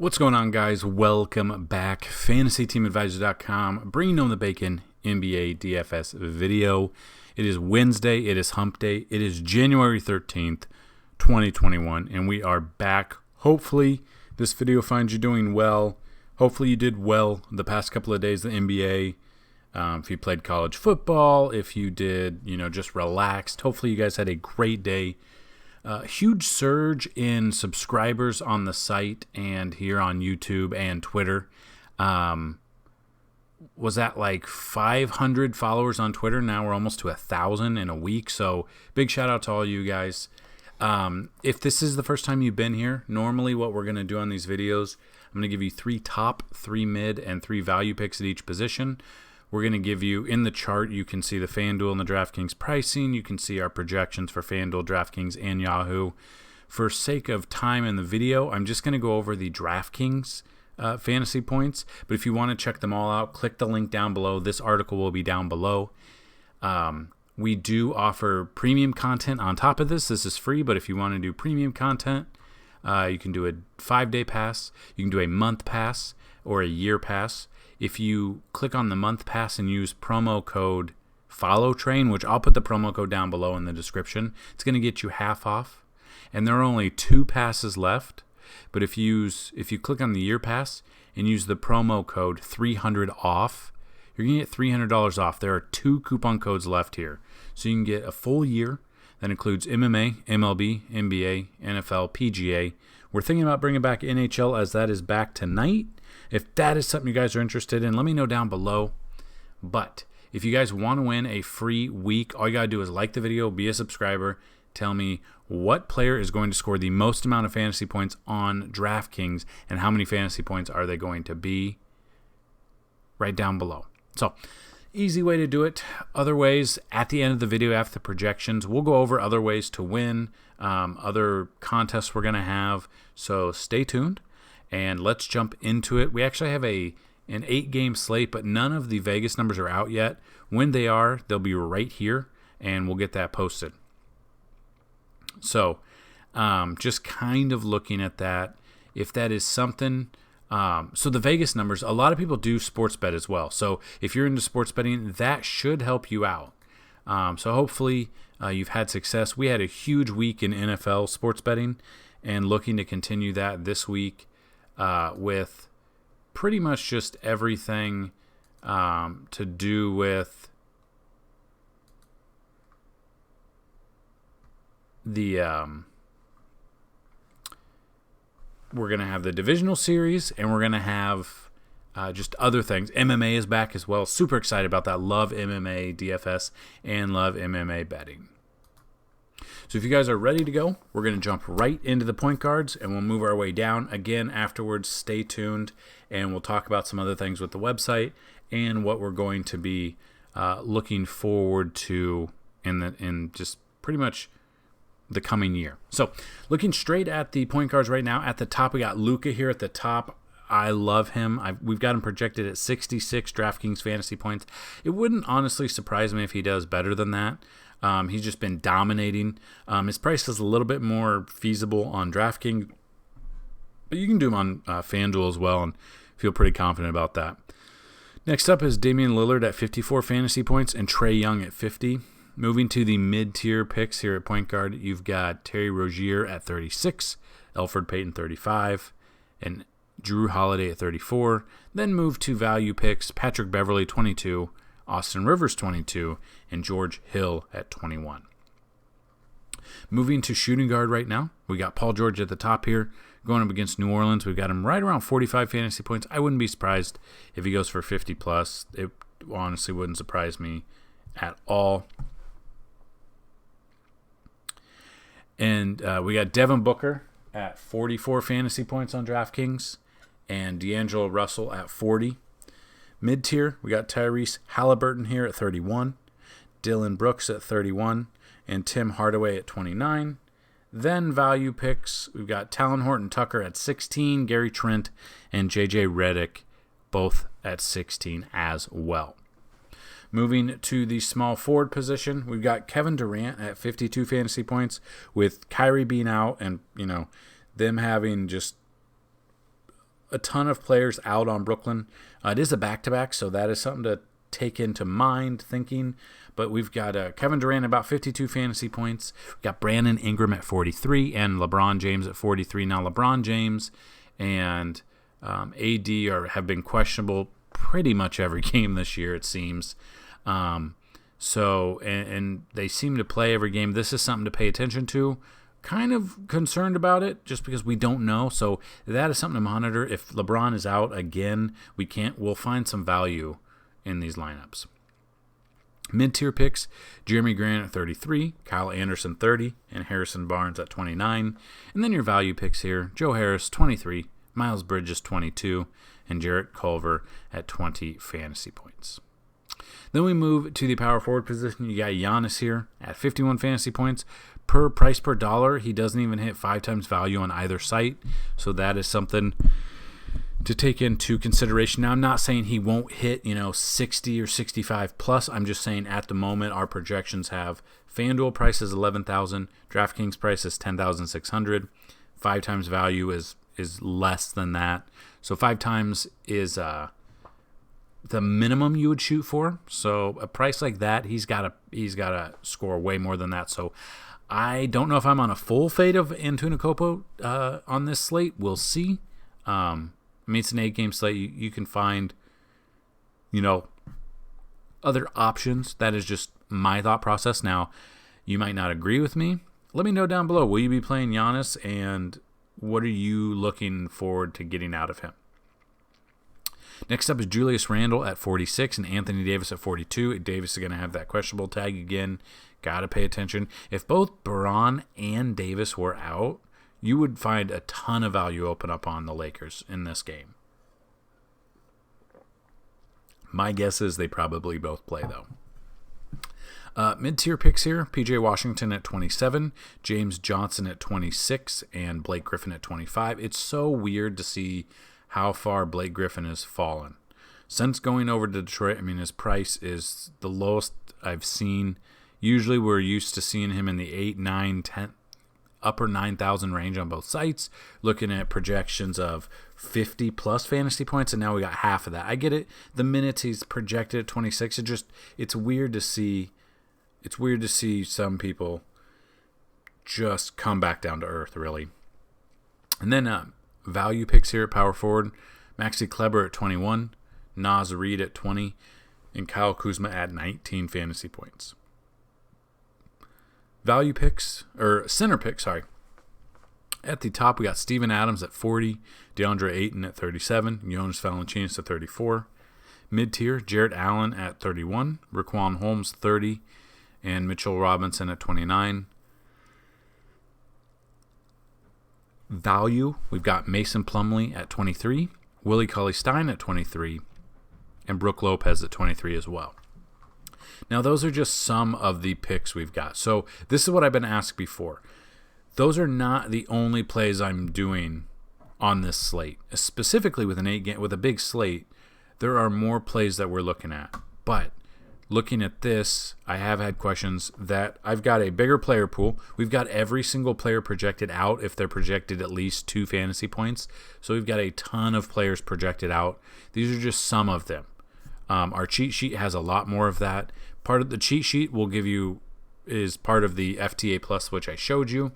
What's going on, guys? Welcome back. FantasyTeamAdvisor.com, bringing home the bacon NBA DFS video. It is Wednesday. It is hump day. It is January 13th, 2021, and we are back. Hopefully, this video finds you doing well. Hopefully, you did well the past couple of days of the NBA. If you played college football, if you did, just relaxed. Hopefully, you guys had a great day. Huge surge in subscribers on the site and here on YouTube and Twitter. Was that like 500 followers on Twitter? Now we're almost to 1,000 in a week. So big shout out to all you guys. If this is the first time you've been here, normally what we're going to do on these videos, I'm going to give you 3 top, 3 mid, and 3 value picks at each position. We're going to give you, in the chart, you can see the Fanduel and the Draftkings pricing. You can see our projections for Fanduel, Draftkings, and Yahoo. For sake of time in the video, I'm just going to go over the Draftkings fantasy points. But if you want to check them all out, click the link down below. This article will be down below. We do offer premium content on top of this. This is free, but if you want to do premium content, you can do a 5-day pass. You can do a month pass or a year pass. If you click on the month pass and use promo code FOLLOWTRAIN, which I'll put the promo code down below in the description, it's going to get you half off. And there are only 2 passes left. But if you click on the year pass and use the promo code 300 off, you're going to get $300 off. There are 2 coupon codes left here. So you can get a full year that includes MMA, MLB, NBA, NFL, PGA. We're thinking about bringing back NHL as that is back tonight. If that is something you guys are interested in, let me know down below. But if you guys want to win a free week, all you got to do is like the video, be a subscriber, tell me what player is going to score the most amount of fantasy points on DraftKings and how many fantasy points are they going to be right down below. So, easy way to do it. Other ways, at the end of the video after the projections, we'll go over other ways to win, other contests we're going to have. So stay tuned. And let's jump into it. We actually have an 8-game slate, but none of the Vegas numbers are out yet. When they are, they'll be right here, and we'll get that posted. So just kind of looking at that, if that is something. So the Vegas numbers, a lot of people do sports bet as well. So if you're into sports betting, that should help you out. So hopefully you've had success. We had a huge week in NFL sports betting and looking to continue that this week. With pretty much just everything to do with the we're going to have the divisional series, and we're going to have just other things. MMA is back as well. Super excited about that. Love MMA DFS and love MMA betting. So if you guys are ready to go, we're going to jump right into the point guards, and we'll move our way down. Again, afterwards, stay tuned, and we'll talk about some other things with the website and what we're going to be looking forward to in just pretty much the coming year. So looking straight at the point guards right now, at the top we got Luka here at the top. I love him. We've got him projected at 66 DraftKings fantasy points. It wouldn't honestly surprise me if he does better than that. He's just been dominating. His price is a little bit more feasible on DraftKings, but you can do him on FanDuel as well and feel pretty confident about that. Next up is Damian Lillard at 54 fantasy points and Trae Young at 50. Moving to the mid-tier picks here at point guard, you've got Terry Rozier at 36, Elfrid Payton 35, and Drew Holiday at 34. Then move to value picks, Patrick Beverley 22, Austin Rivers 22, and George Hill at 21. Moving to shooting guard right now, we got Paul George at the top here. Going up against New Orleans, we've got him right around 45 fantasy points. I wouldn't be surprised if he goes for 50 plus. It honestly wouldn't surprise me at all. And we got Devin Booker at 44 fantasy points on DraftKings and D'Angelo Russell at 40. Mid-tier, we got Tyrese Halliburton here at 31, Dylan Brooks at 31, and Tim Hardaway at 29. Then value picks, we've got Talon Horton-Tucker at 16, Gary Trent, and J.J. Redick both at 16 as well. Moving to the small forward position, we've got Kevin Durant at 52 fantasy points with Kyrie being out and, them having just a ton of players out on Brooklyn. It is a back-to-back, so that is something to take into mind thinking. But we've got Kevin Durant about 52 fantasy points. We've got Brandon Ingram at 43 and LeBron James at 43. Now, LeBron James and AD have been questionable pretty much every game this year, it seems. So they seem to play every game. This is something to pay attention to. Kind of concerned about it just because we don't know. So that is something to monitor. If LeBron is out again, we'll find some value in these lineups. Mid-tier picks, Jeremy Grant at 33, Kyle Anderson 30, and Harrison Barnes at 29. And then your value picks here, Joe Harris 23, Miles Bridges 22, and Jarrett Culver at 20 fantasy points. Then we move to the power forward position. You got Giannis here at 51 fantasy points. Per price per dollar, he doesn't even hit 5 times value on either site. So that is something to take into consideration. Now, I'm not saying he won't hit, 60 or 65 plus. I'm just saying at the moment our projections have Fanduel price is 11,000, Draftkings price is 10,600. 5 times value is less than that. So 5 times is the minimum you would shoot for. So a price like that, he's got to score way more than that. So I don't know if I'm on a full fade of Antetokounmpo on this slate. We'll see. It's an 8-game slate. You can find, other options. That is just my thought process. Now, you might not agree with me. Let me know down below. Will you be playing Giannis, and what are you looking forward to getting out of him? Next up is Julius Randle at 46 and Anthony Davis at 42. Davis is going to have that questionable tag again. Got to pay attention. If both Baron and Davis were out, you would find a ton of value open up on the Lakers in this game. My guess is they probably both play, though. Mid-tier picks here, P.J. Washington at 27, James Johnson at 26, and Blake Griffin at 25. It's so weird to see how far Blake Griffin has fallen. Since going over to Detroit, his price is the lowest I've seen. Usually we're used to seeing him in the 8, 9, 10, upper 9,000 range on both sites, looking at projections of 50 plus fantasy points, and now we got half of that. I get it. The minutes he's projected at 26, it's weird to see. It's weird to see some people just come back down to earth, really. And then value picks here at power forward, Maxi Kleber at 21, Naz Reid at 20, and Kyle Kuzma at 19 fantasy points. Value picks, or center picks, sorry. At the top, we got Steven Adams at 40, DeAndre Ayton at 37, Jonas Valanciunas at 34. Mid-tier, Jarrett Allen at 31, Raquan Holmes 30, and Mitchell Robinson at 29. Value, we've got Mason Plumlee at 23, Willie Cauley-Stein at 23, and Brook Lopez at 23 as well. Now, those are just some of the picks we've got. So this is what I've been asked before. Those are not the only plays I'm doing on this slate. Specifically with with a big slate, there are more plays that we're looking at. But looking at this, I have had questions that I've got a bigger player pool. We've got every single player projected out if they're projected at least 2 fantasy points. So we've got a ton of players projected out. These are just some of them. Our cheat sheet has a lot more of that. Part of the cheat sheet will give you is part of the FTA Plus, which I showed you,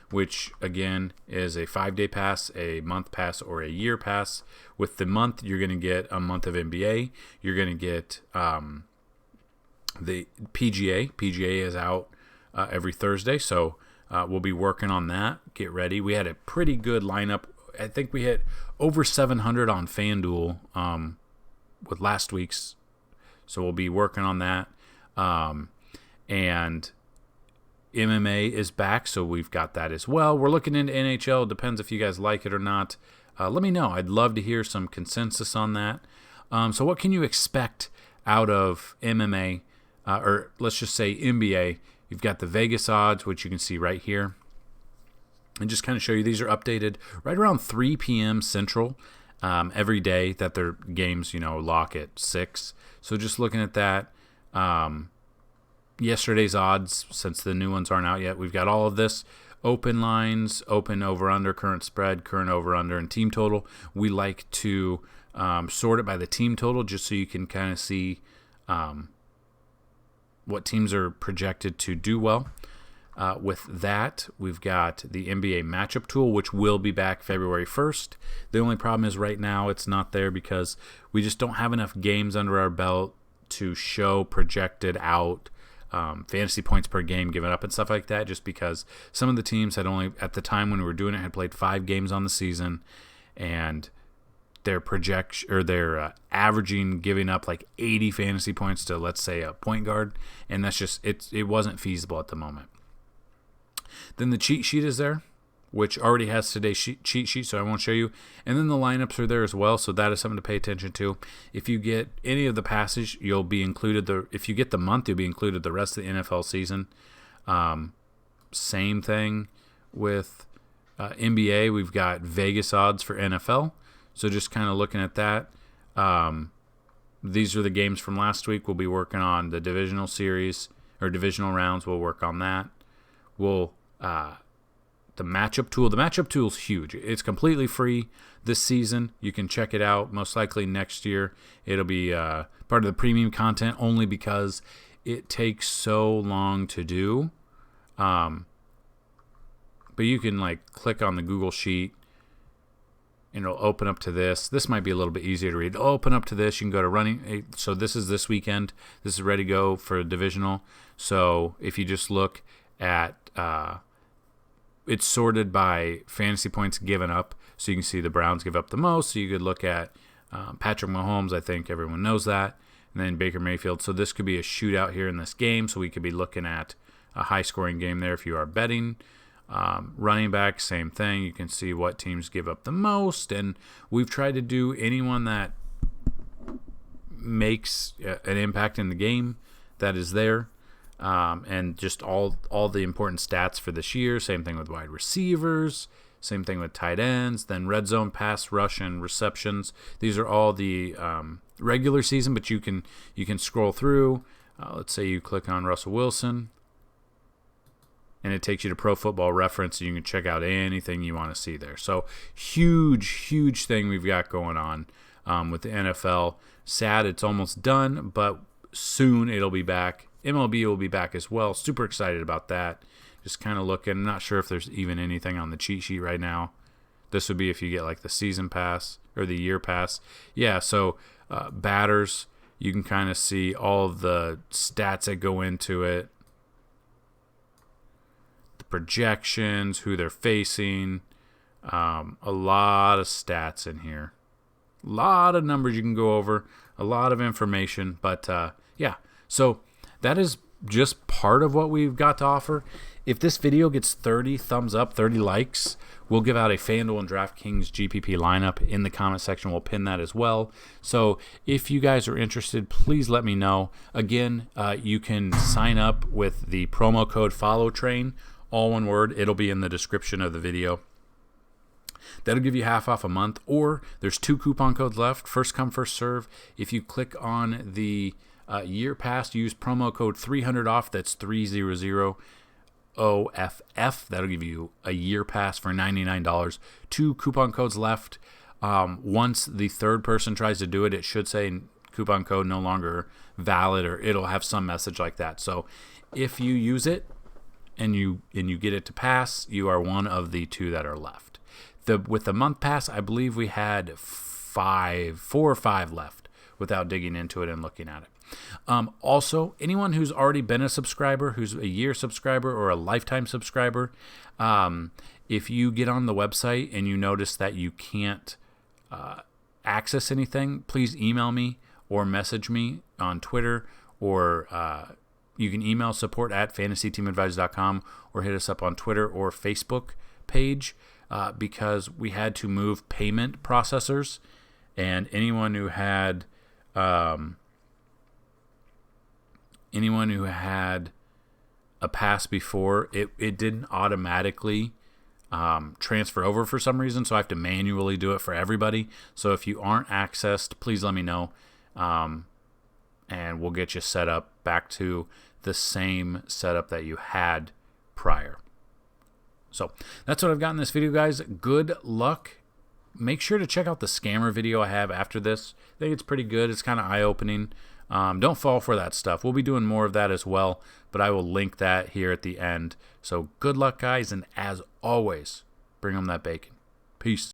which again is a 5-day pass, a month pass, or a year pass. With the month, you're going to get a month of NBA. You're going to get the PGA. PGA is out every Thursday, so we'll be working on that. Get ready. We had a pretty good lineup. I think we hit over 700 on FanDuel with last week's, so we'll be working on that. And MMA is back, so we've got that as well. We're looking into NHL. Depends if you guys like it or not. Let me know. I'd love to hear some consensus on that. So what can you expect out of MMA, or let's just say NBA? You've got the Vegas odds, which you can see right here. And just kind of show you, these are updated right around 3 p.m. Central every day that their games, lock at 6. So just looking at that. Yesterday's odds, since the new ones aren't out yet, we've got all of this. open lines, open over-under, current spread, current over-under, and team total. We like to sort it by the team total just so you can kind of see what teams are projected to do well. With that, we've got the NBA matchup tool, which will be back February 1st. The only problem is right now it's not there because we just don't have enough games under our belt to show projected out fantasy points per game given up and stuff like that, just because some of the teams had only, at the time when we were doing it, had played 5 games on the season, and their projection or their averaging giving up like 80 fantasy points to, let's say, a point guard, and that's just it wasn't feasible at the moment. Then the cheat sheet is there, which already has today's cheat sheet, so I won't show you. And then the lineups are there as well, so that is something to pay attention to. If you get any of the passes, you'll be included. If you get the month, you'll be included the rest of the NFL season. Same thing with NBA. We've got Vegas odds for NFL, so just kind of looking at that. These are the games from last week. We'll be working on the divisional series or divisional rounds. We'll work on that. The matchup tool. The matchup tool is huge. It's completely free this season. You can check it out. Most likely next year it'll be part of the premium content only because it takes so long to do. But you can like click on the Google Sheet and it'll open up to this. This might be a little bit easier to read. It'll open up to this. You can go to running. So this is this weekend. This is ready to go for divisional. So if you just look at it's sorted by fantasy points given up, so you can see the Browns give up the most. So you could look at Patrick Mahomes. I think everyone knows that, and then Baker Mayfield. So this could be a shootout here in this game. So we could be looking at a high-scoring game there if you are betting. Running back, same thing. You can see what teams give up the most, and we've tried to do anyone that makes an impact in the game that is there. And just all the important stats for this year. Same thing with wide receivers. Same thing with tight ends. Then red zone, pass rush, and receptions. These are all the regular season, but you can scroll through. Let's say you click on Russell Wilson, and it takes you to Pro Football Reference, and you can check out anything you want to see there. So huge thing we've got going on with the NFL. Sad it's almost done, but soon it'll be back. MLB will be back as well. Super excited about that. Just kind of looking. I'm not sure if there's even anything on the cheat sheet right now. This would be if you get like the season pass or the year pass. Yeah, so batters, you can kind of see all of the stats that go into it. The projections, who they're facing. A lot of stats in here. A lot of numbers you can go over. A lot of information. But yeah, so that is just part of what we've got to offer. If this video gets 30 thumbs up, 30 likes, we'll give out a Fanduel and Draftkings GPP lineup in the comment section. We'll pin that as well. So if you guys are interested, please let me know. Again, you can sign up with the promo code FOLLOWTRAIN, all one word. It'll be in the description of the video. That'll give you half off a month, or there's 2 coupon codes left. First come, first serve. If you click on the year pass, use promo code 300 off. That's 300 OFF. That'll give you a year pass for $99. 2 coupon codes left. Once the third person tries to do it, it should say coupon code no longer valid, or it'll have some message like that. So if you use it and you get it to pass, you are one of the 2 that are left. With the month pass, I believe we had 4 or 5 left without digging into it and looking at it. Also, anyone who's already been a subscriber, who's a year subscriber or a lifetime subscriber, if you get on the website and you notice that you can't access anything, please email me or message me on Twitter, or you can email support@fantasyteamadvisor.com or hit us up on Twitter or Facebook page, because we had to move payment processors, and anyone who had a pass before, it didn't automatically transfer over for some reason, so I have to manually do it for everybody. So if you aren't accessed, please let me know, and we'll get you set up back to the same setup that you had prior. So that's what I've got in this video, guys. Good luck. Make sure to check out the scammer video I have after this. I think it's pretty good. It's kind of eye-opening. Don't fall for that stuff. We'll be doing more of that as well, but I will link that here at the end. So good luck, guys, and as always, bring them that bacon. Peace.